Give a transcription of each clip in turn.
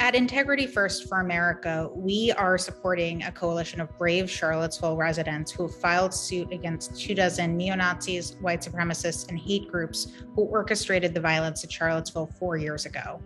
At Integrity First for America, we are supporting a coalition of brave Charlottesville residents who filed suit against 24 neo-Nazis, white supremacists, and hate groups who orchestrated the violence at Charlottesville 4 years ago.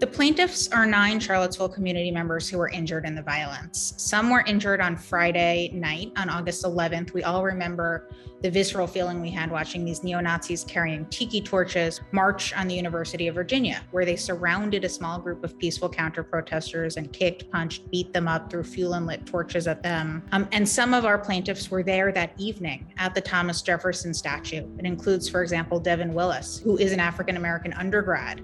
The plaintiffs are 9 Charlottesville community members who were injured in the violence. Some were injured on Friday night, on August 11th. We all remember the visceral feeling we had watching these neo-Nazis carrying tiki torches march on the University of Virginia, where they surrounded a small group of peaceful counter-protesters and kicked, punched, beat them up, threw fuel and lit torches at them. And some of our plaintiffs were there that evening at the Thomas Jefferson statue. It includes, for example, Devin Willis, who is an African-American undergrad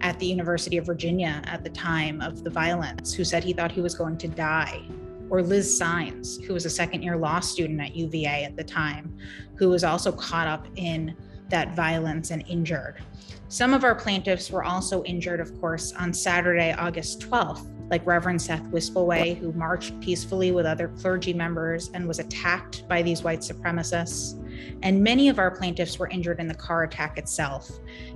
at the University of Virginia at the time of the violence, who said he thought he was going to die. Or Liz Sines, who was a second-year law student at UVA at the time, who was also caught up in that violence and injured. Some of our plaintiffs were also injured, of course, on Saturday, August 12th, like Reverend Seth Wispelway, who marched peacefully with other clergy members and was attacked by these white supremacists. And many of our plaintiffs were injured in the car attack itself.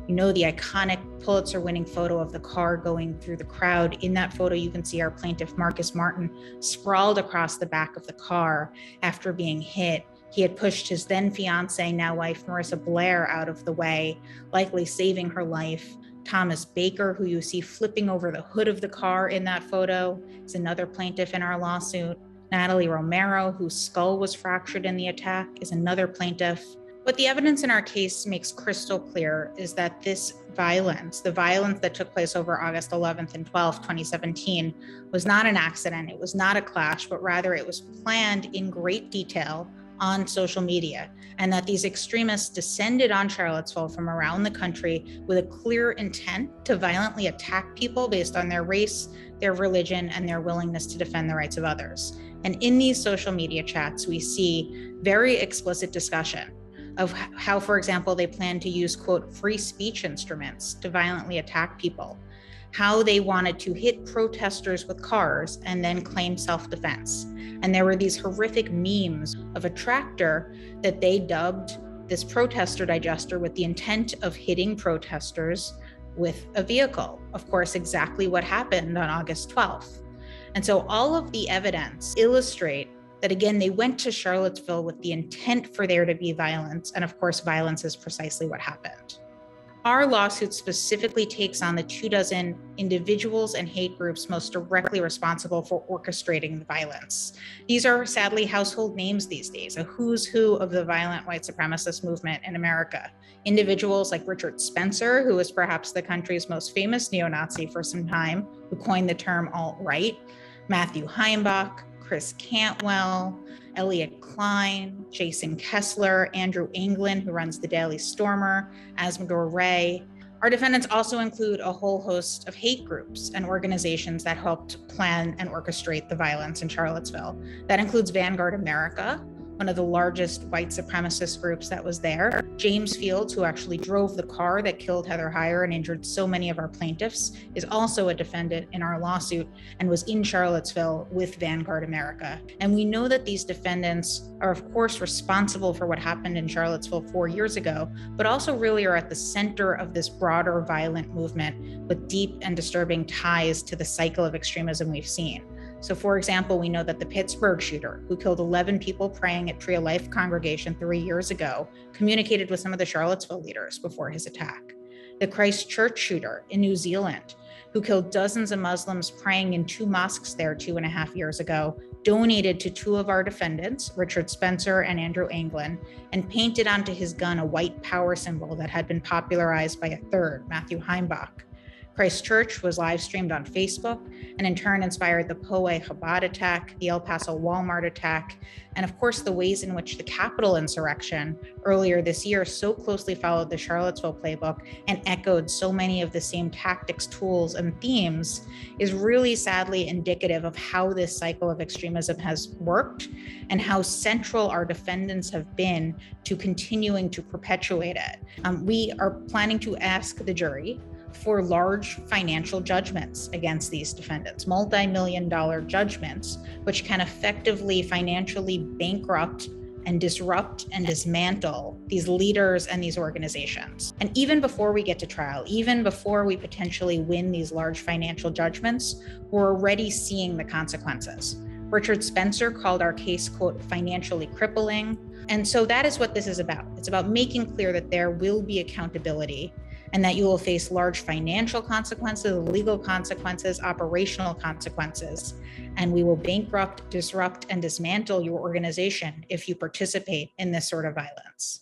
You know, the iconic Pulitzer-winning photo of the car going through the crowd. In that photo, you can see our plaintiff, Marcus Martin, sprawled across the back of the car after being hit. He had pushed his then fiancée, now wife, Marissa Blair, out of the way, likely saving her life. Thomas Baker, who you see flipping over the hood of the car in that photo, is another plaintiff in our lawsuit. Natalie Romero, whose skull was fractured in the attack, is another plaintiff. What the evidence in our case makes crystal clear is that this violence, the violence that took place over August 11th and 12th, 2017, was not an accident. It was not a clash, but rather it was planned in great detail on social media, and that these extremists descended on Charlottesville from around the country with a clear intent to violently attack people based on their race, their religion, and their willingness to defend the rights of others. And in these social media chats, we see very explicit discussion of how, for example, they plan to use, quote, free speech instruments to violently attack people, how they wanted to hit protesters with cars and then claim self-defense. And there were these horrific memes of a tractor that they dubbed this protester digester with the intent of hitting protesters with a vehicle. Of course, exactly what happened on August 12th. And so all of the evidence illustrate that, again, they went to Charlottesville with the intent for there to be violence. And of course, violence is precisely what happened. Our lawsuit specifically takes on the 24 individuals and hate groups most directly responsible for orchestrating the violence. These are sadly household names these days, a who's who of the violent white supremacist movement in America. Individuals like Richard Spencer, who was perhaps the country's most famous neo-Nazi for some time, who coined the term alt-right, Matthew Heimbach, Chris Cantwell, Elliot Klein, Jason Kessler, Andrew Anglin, who runs the Daily Stormer, Asmodor Ray. Our defendants also include a whole host of hate groups and organizations that helped plan and orchestrate the violence in Charlottesville. That includes Vanguard America, one of the largest white supremacist groups that was there. James Fields, who actually drove the car that killed Heather Heyer and injured so many of our plaintiffs, is also a defendant in our lawsuit and was in Charlottesville with Vanguard America. And we know that these defendants are, of course, responsible for what happened in Charlottesville 4 years ago, but also really are at the center of this broader violent movement with deep and disturbing ties to the cycle of extremism we've seen. So, for example, we know that the Pittsburgh shooter, who killed 11 people praying at Tree of Life congregation 3 years ago, communicated with some of the Charlottesville leaders before his attack. The Christchurch shooter in New Zealand, who killed dozens of Muslims praying in 2 mosques there 2.5 years ago, donated to 2 of our defendants, Richard Spencer and Andrew Anglin, and painted onto his gun a white power symbol that had been popularized by a third, Matthew Heimbach. Christchurch was live streamed on Facebook and in turn inspired the Poway Chabad attack, the El Paso Walmart attack, and of course the ways in which the Capitol insurrection earlier this year so closely followed the Charlottesville playbook and echoed so many of the same tactics, tools, and themes is really sadly indicative of how this cycle of extremism has worked and how central our defendants have been to continuing to perpetuate it. We are planning to ask the jury for large financial judgments against these defendants, multi-million-dollar judgments, which can effectively financially bankrupt and disrupt and dismantle these leaders and these organizations. And even before we get to trial, even before we potentially win these large financial judgments, we're already seeing the consequences. Richard Spencer called our case, quote, financially crippling. And so that is what this is about. It's about making clear that there will be accountability and that you will face large financial consequences, legal consequences, operational consequences, and we will bankrupt, disrupt, and dismantle your organization if you participate in this sort of violence.